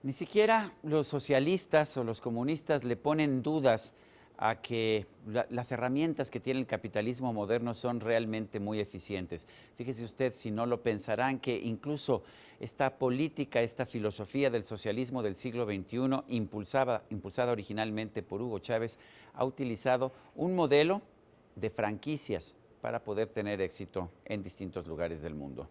Ni siquiera los socialistas o los comunistas le ponen dudas a que las herramientas que tiene el capitalismo moderno son realmente muy eficientes. Fíjese usted, si no lo pensarán, que incluso esta política, esta filosofía del socialismo del siglo XXI, impulsada originalmente por Hugo Chávez, ha utilizado un modelo de franquicias para poder tener éxito en distintos lugares del mundo.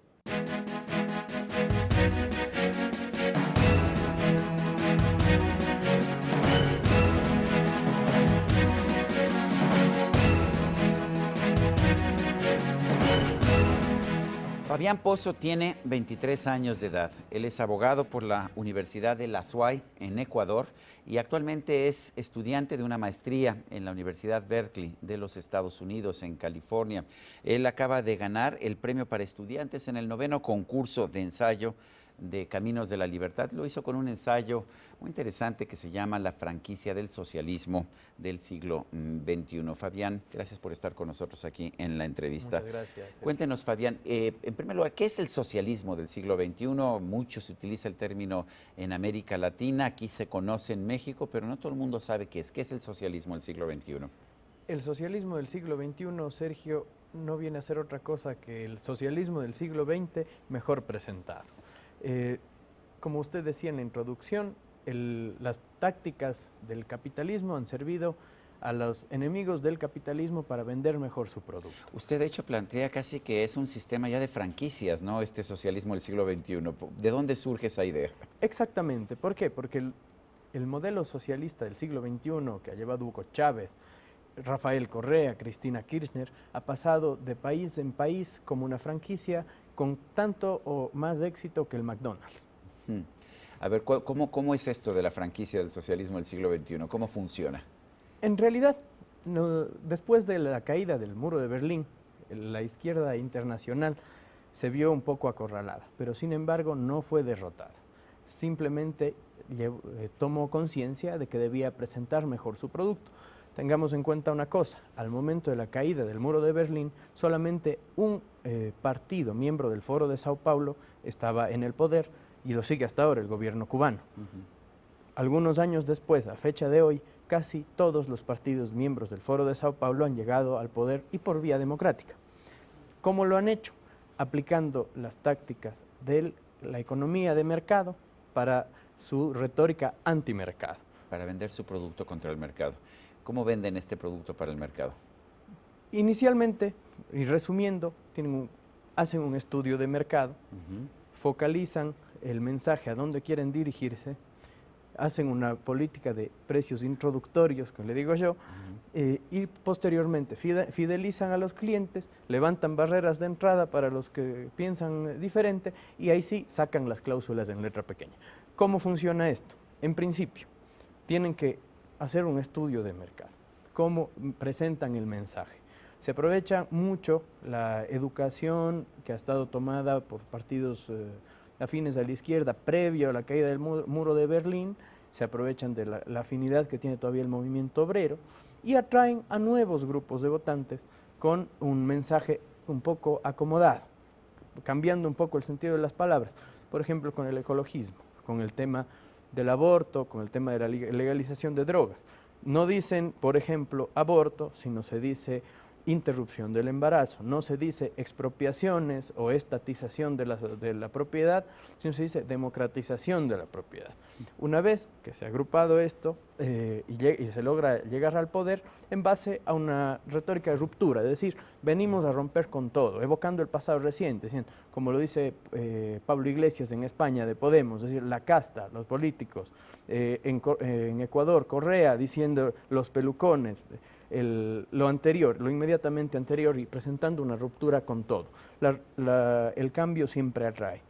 Fabián Pozo tiene 23 años de edad. Él es abogado por la Universidad de La Suay en Ecuador y actualmente es estudiante de una maestría en la Universidad Berkeley de los Estados Unidos, en California. Él acaba de ganar el premio para estudiantes en el 9º concurso de ensayo de Caminos de la Libertad. Lo hizo con un ensayo muy interesante que se llama La franquicia del socialismo del siglo XXI. Fabián, gracias por estar con nosotros aquí en la entrevista. Muchas gracias. Cuéntenos, Fabián, en primer lugar, ¿qué es el socialismo del siglo XXI? Mucho se utiliza el término en América Latina, aquí se conoce en México, pero no todo el mundo sabe qué es. ¿Qué es el socialismo del siglo XXI? El socialismo del siglo XXI, Sergio, no viene a ser otra cosa que el socialismo del siglo XX mejor presentado. Como usted decía en la introducción, las tácticas del capitalismo han servido a los enemigos del capitalismo para vender mejor su producto. Usted de hecho plantea casi que es un sistema ya de franquicias, ¿no? Este socialismo del siglo XXI. ¿De dónde surge esa idea? Exactamente. ¿Por qué? Porque el modelo socialista del siglo XXI que ha llevado Hugo Chávez, Rafael Correa, Cristina Kirchner, ha pasado de país en país como una franquicia con tanto o más éxito que el McDonald's. A ver, ¿cómo es esto de la franquicia del socialismo del siglo XXI? ¿Cómo funciona? En realidad, después de la caída del muro de Berlín, la izquierda internacional se vio un poco acorralada, pero sin embargo no fue derrotada. Simplemente tomó conciencia de que debía presentar mejor su producto. Tengamos en cuenta una cosa, al momento de la caída del muro de Berlín, solamente un partido, miembro del Foro de Sao Paulo, estaba en el poder y lo sigue hasta ahora, el gobierno cubano. Algunos años después, a fecha de hoy, casi todos los partidos miembros del Foro de Sao Paulo han llegado al poder y por vía democrática. ¿Cómo lo han hecho? Aplicando las tácticas de la economía de mercado para su retórica antimercado. Para vender su producto contra el mercado. ¿Cómo venden este producto para el mercado? Inicialmente, y resumiendo, hacen un estudio de mercado, focalizan el mensaje a dónde quieren dirigirse, hacen una política de precios introductorios, como le digo yo, y posteriormente fidelizan a los clientes, levantan barreras de entrada para los que piensan diferente y ahí sí sacan las cláusulas en letra pequeña. ¿Cómo funciona esto? En principio, tienen que hacer un estudio de mercado, cómo presentan el mensaje. Se aprovecha mucho la educación que ha estado tomada por partidos afines a la izquierda previo a la caída del muro de Berlín, se aprovechan de la afinidad que tiene todavía el movimiento obrero y atraen a nuevos grupos de votantes con un mensaje un poco acomodado, cambiando un poco el sentido de las palabras, por ejemplo con el ecologismo, con el tema del aborto, con el tema de la legalización de drogas. No dicen, por ejemplo, aborto, sino se dice interrupción del embarazo, no se dice expropiaciones o estatización de la propiedad, sino se dice democratización de la propiedad. Una vez que se ha agrupado esto y se logra llegar al poder en base a una retórica de ruptura, es decir, venimos a romper con todo, evocando el pasado reciente, como lo dice Pablo Iglesias en España de Podemos, es decir, la casta, los políticos, en Ecuador, Correa diciendo los pelucones, lo anterior, lo inmediatamente anterior y presentando una ruptura con todo. El cambio siempre atrae.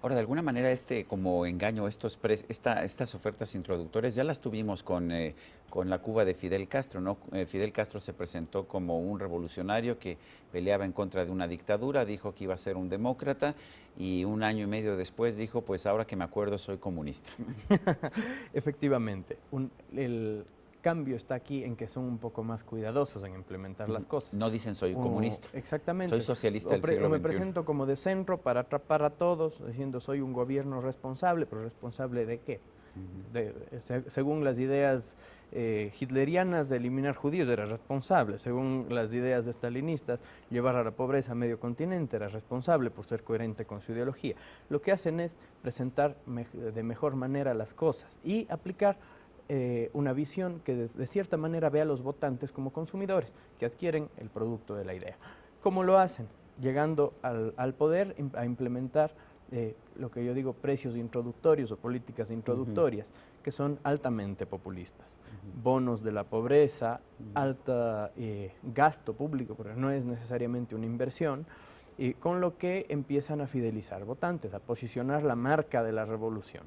Ahora, de alguna manera, como engaño, estas ofertas introductorias ya las tuvimos con la Cuba de Fidel Castro, ¿no? Fidel Castro se presentó como un revolucionario que peleaba en contra de una dictadura, dijo que iba a ser un demócrata y un año y medio después dijo, pues ahora que me acuerdo soy comunista. Efectivamente, cambio está aquí en que son un poco más cuidadosos en implementar las cosas. No dicen soy comunista. Exactamente. Soy socialista del siglo O me XXI. presento como de centro para atrapar a todos, diciendo soy un gobierno responsable, pero ¿responsable de qué? Según las ideas hitlerianas de eliminar judíos era responsable, según las ideas stalinistas llevar a la pobreza a medio continente era responsable por ser coherente con su ideología. Lo que hacen es presentar de mejor manera las cosas y aplicar una visión que de cierta manera ve a los votantes como consumidores que adquieren el producto de la idea. ¿Cómo lo hacen? Llegando al poder a implementar lo que yo digo precios introductorios o políticas introductorias, que son altamente populistas. Bonos de la pobreza, alta gasto público, porque no es necesariamente una inversión, y con lo que empiezan a fidelizar votantes, a posicionar la marca de la revolución.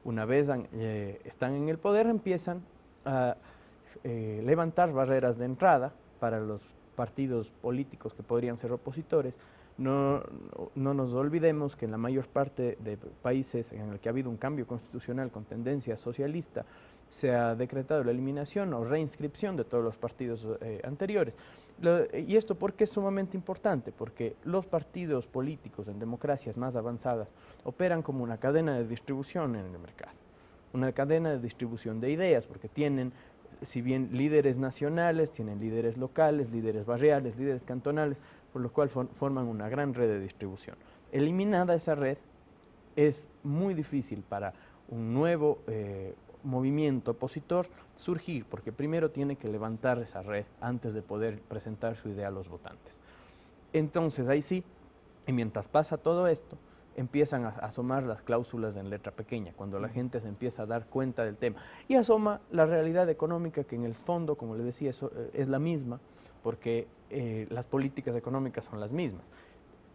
Una vez están en el poder, empiezan a levantar barreras de entrada para los partidos políticos que podrían ser opositores. No nos olvidemos que en la mayor parte de países en el que ha habido un cambio constitucional con tendencia socialista, se ha decretado la eliminación o reinscripción de todos los partidos anteriores. ¿Y esto por qué es sumamente importante? Porque los partidos políticos en democracias más avanzadas operan como una cadena de distribución en el mercado, una cadena de distribución de ideas, porque tienen, si bien líderes nacionales, tienen líderes locales, líderes barriales, líderes cantonales, por lo cual forman una gran red de distribución. Eliminada esa red, es muy difícil para un nuevo movimiento opositor surgir, porque primero tiene que levantar esa red antes de poder presentar su idea a los votantes. Entonces, ahí sí, y mientras pasa todo esto, empiezan a asomar las cláusulas en letra pequeña, cuando la gente se empieza a dar cuenta del tema. Y asoma la realidad económica, que en el fondo, como le decía, es la misma, porque las políticas económicas son las mismas.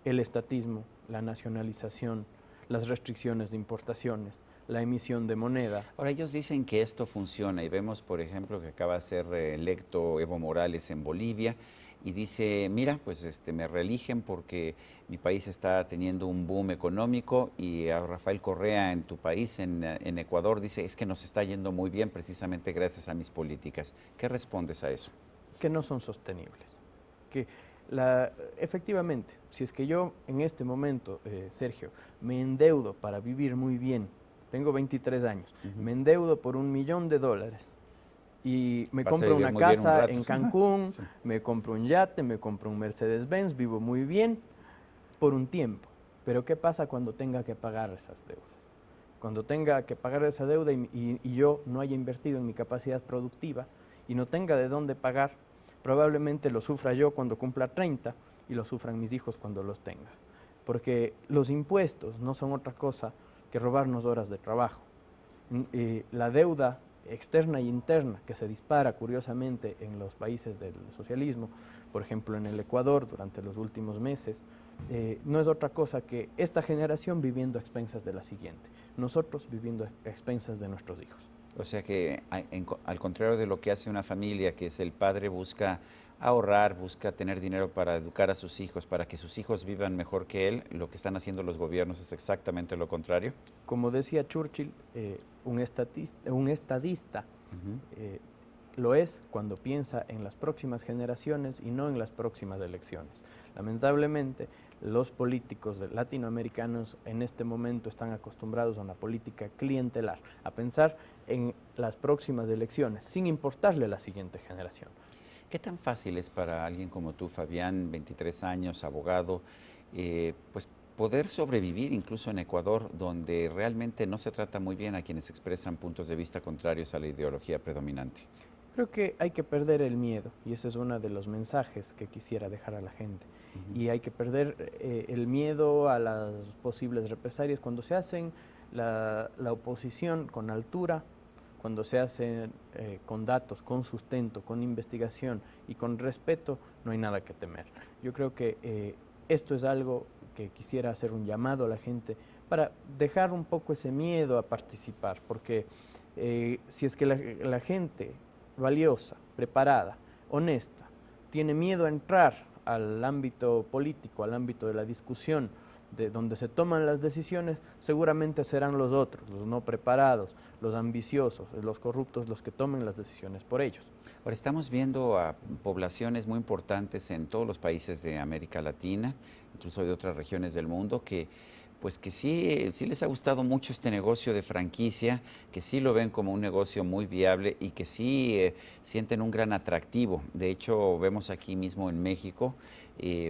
El estatismo, la nacionalización, las restricciones de importaciones, la emisión de moneda. Ahora, ellos dicen que esto funciona y vemos, por ejemplo, que acaba de ser electo Evo Morales en Bolivia y dice, mira, pues me reeligen porque mi país está teniendo un boom económico, y a Rafael Correa en tu país, en Ecuador, dice, es que nos está yendo muy bien precisamente gracias a mis políticas. ¿Qué respondes a eso? Que no son sostenibles. Que efectivamente, si es que yo en este momento, Sergio, me endeudo para vivir muy bien, tengo 23 años, me endeudo por $1.000.000 y me compro una casa en Cancún, sí, me compro un yate, me compro un Mercedes-Benz, vivo muy bien por un tiempo. Pero ¿qué pasa cuando tenga que pagar esas deudas? Cuando tenga que pagar esa deuda y yo no haya invertido en mi capacidad productiva y no tenga de dónde pagar, probablemente lo sufra yo cuando cumpla 30 y lo sufran mis hijos cuando los tenga. Porque los impuestos no son otra cosa que robarnos horas de trabajo. La deuda externa e interna que se dispara curiosamente en los países del socialismo, por ejemplo en el Ecuador durante los últimos meses, no es otra cosa que esta generación viviendo a expensas de la siguiente, nosotros viviendo a expensas de nuestros hijos. O sea que al contrario de lo que hace una familia, que es el padre busca ahorrar, busca tener dinero para educar a sus hijos, para que sus hijos vivan mejor que él, lo que están haciendo los gobiernos es exactamente lo contrario. Como decía Churchill, un estadista lo es cuando piensa en las próximas generaciones y no en las próximas elecciones. Lamentablemente, los políticos latinoamericanos en este momento están acostumbrados a una política clientelar, a pensar en las próximas elecciones, sin importarle a la siguiente generación. ¿Qué tan fácil es para alguien como tú, Fabián, 23 años, abogado, pues poder sobrevivir incluso en Ecuador, donde realmente no se trata muy bien a quienes expresan puntos de vista contrarios a la ideología predominante? Creo que hay que perder el miedo, y ese es uno de los mensajes que quisiera dejar a la gente. Y hay que perder el miedo a las posibles represalias. Cuando se hacen la oposición con altura, cuando se hacen con datos, con sustento, con investigación y con respeto, no hay nada que temer. Yo creo que esto es algo que quisiera hacer un llamado a la gente para dejar un poco ese miedo a participar, porque si es que la gente valiosa, preparada, honesta, tiene miedo a entrar al ámbito político, al ámbito de la discusión, de donde se toman las decisiones, seguramente serán los otros, los no preparados, los ambiciosos, los corruptos, los que tomen las decisiones por ellos. Ahora estamos viendo a poblaciones muy importantes en todos los países de América Latina, incluso de otras regiones del mundo, que pues que sí les ha gustado mucho este negocio de franquicia, que sí lo ven como un negocio muy viable y que sí sienten un gran atractivo. De hecho, vemos aquí mismo en México,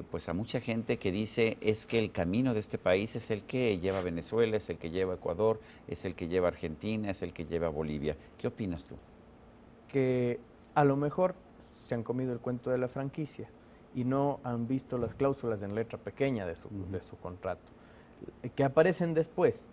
pues a mucha gente que dice es que el camino de este país es el que lleva a Venezuela, es el que lleva a Ecuador, es el que lleva a Argentina, es el que lleva a Bolivia. ¿Qué opinas tú? Que a lo mejor se han comido el cuento de la franquicia y no han visto las cláusulas en letra pequeña de su contrato. Que aparecen después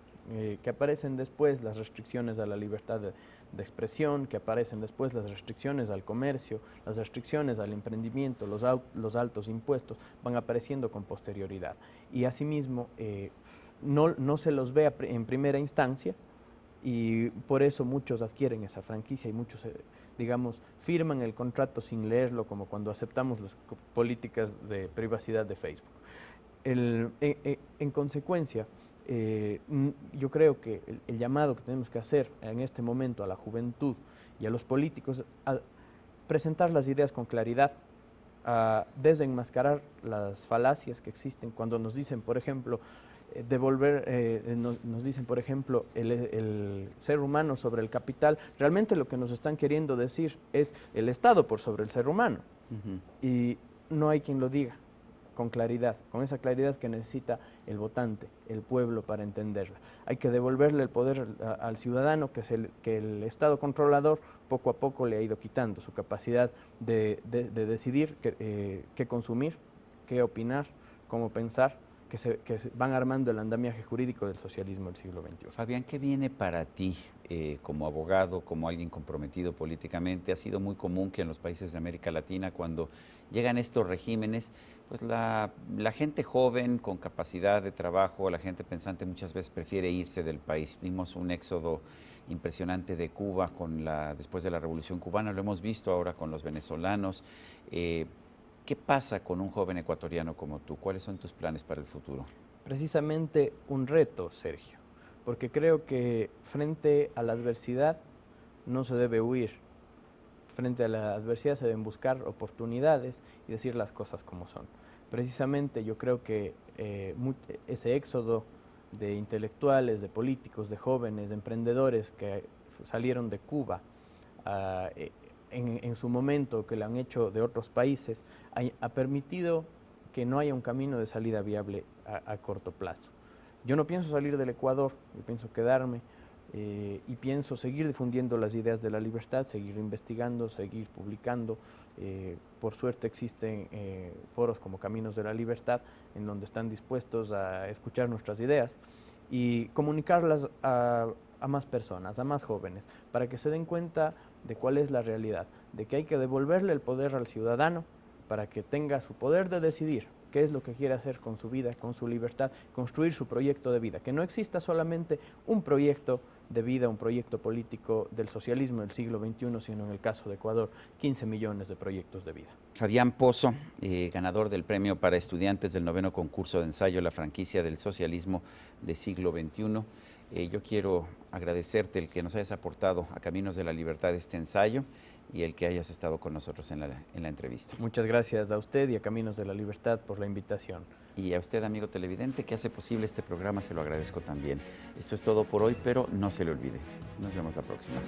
las restricciones a la libertad de expresión, que aparecen después las restricciones al comercio, las restricciones al emprendimiento, los altos impuestos, van apareciendo con posterioridad. Y asimismo, no se los ve en primera instancia, y por eso muchos adquieren esa franquicia y muchos, digamos, firman el contrato sin leerlo, como cuando aceptamos las políticas de privacidad de Facebook. En consecuencia, yo creo que el llamado que tenemos que hacer en este momento a la juventud y a los políticos a presentar las ideas con claridad, a desenmascarar las falacias que existen cuando nos dicen, por ejemplo, nos dicen, por ejemplo, el ser humano sobre el capital. Realmente lo que nos están queriendo decir es el Estado por sobre el ser humano. Y no hay quien lo diga con claridad, con esa claridad que necesita el votante, el pueblo, para entenderla. Hay que devolverle el poder al ciudadano que el Estado controlador poco a poco le ha ido quitando, su capacidad de decidir qué consumir, qué opinar, cómo pensar, que se van armando el andamiaje jurídico del socialismo del siglo XXI. Fabián, ¿qué viene para ti como abogado, como alguien comprometido políticamente? Ha sido muy común que en los países de América Latina, cuando llegan estos regímenes, pues la gente joven con capacidad de trabajo, la gente pensante muchas veces prefiere irse del país. Vimos un éxodo impresionante de Cuba después de la Revolución Cubana, lo hemos visto ahora con los venezolanos. ¿Qué pasa con un joven ecuatoriano como tú? ¿Cuáles son tus planes para el futuro? Precisamente un reto, Sergio, porque creo que frente a la adversidad no se debe huir. Frente a la adversidad se deben buscar oportunidades y decir las cosas como son. Precisamente yo creo que ese éxodo de intelectuales, de políticos, de jóvenes, de emprendedores que salieron de Cuba en su momento, que lo han hecho de otros países, ha permitido que no haya un camino de salida viable a corto plazo. Yo no pienso salir del Ecuador, yo pienso quedarme y pienso seguir difundiendo las ideas de la libertad, seguir investigando, seguir publicando. Por suerte existen foros como Caminos de la Libertad, en donde están dispuestos a escuchar nuestras ideas y comunicarlas a más personas, a más jóvenes, para que se den cuenta de cuál es la realidad, de que hay que devolverle el poder al ciudadano para que tenga su poder de decidir qué es lo que quiere hacer con su vida, con su libertad, construir su proyecto de vida, que no exista solamente un proyecto de vida, un proyecto político del socialismo del siglo XXI, sino en el caso de Ecuador, 15 millones de proyectos de vida. Fabián Pozo, ganador del premio para estudiantes del 9º concurso de ensayo La franquicia del socialismo del siglo XXI. Yo quiero agradecerte el que nos hayas aportado a Caminos de la Libertad este ensayo y el que hayas estado con nosotros en la entrevista. Muchas gracias a usted y a Caminos de la Libertad por la invitación. Y a usted, amigo televidente, que hace posible este programa, se lo agradezco también. Esto es todo por hoy, pero no se le olvide. Nos vemos la próxima.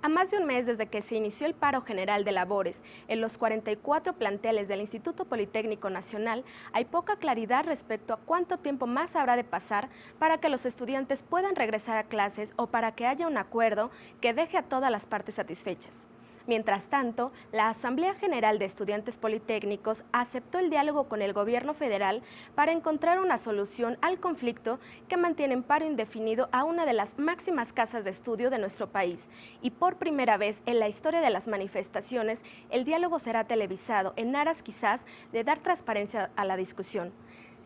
A más de un mes desde que se inició el paro general de labores en los 44 planteles del Instituto Politécnico Nacional, hay poca claridad respecto a cuánto tiempo más habrá de pasar para que los estudiantes puedan regresar a clases o para que haya un acuerdo que deje a todas las partes satisfechas. Mientras tanto, la Asamblea General de Estudiantes Politécnicos aceptó el diálogo con el gobierno federal para encontrar una solución al conflicto que mantiene en paro indefinido a una de las máximas casas de estudio de nuestro país. Y por primera vez en la historia de las manifestaciones, el diálogo será televisado en aras quizás de dar transparencia a la discusión.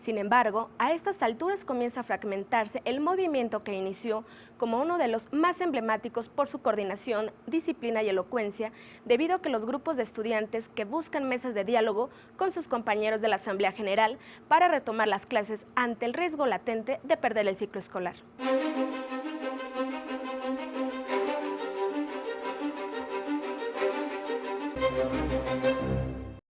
Sin embargo, a estas alturas comienza a fragmentarse el movimiento que inició como uno de los más emblemáticos por su coordinación, disciplina y elocuencia, debido a que los grupos de estudiantes que buscan mesas de diálogo con sus compañeros de la Asamblea General para retomar las clases ante el riesgo latente de perder el ciclo escolar.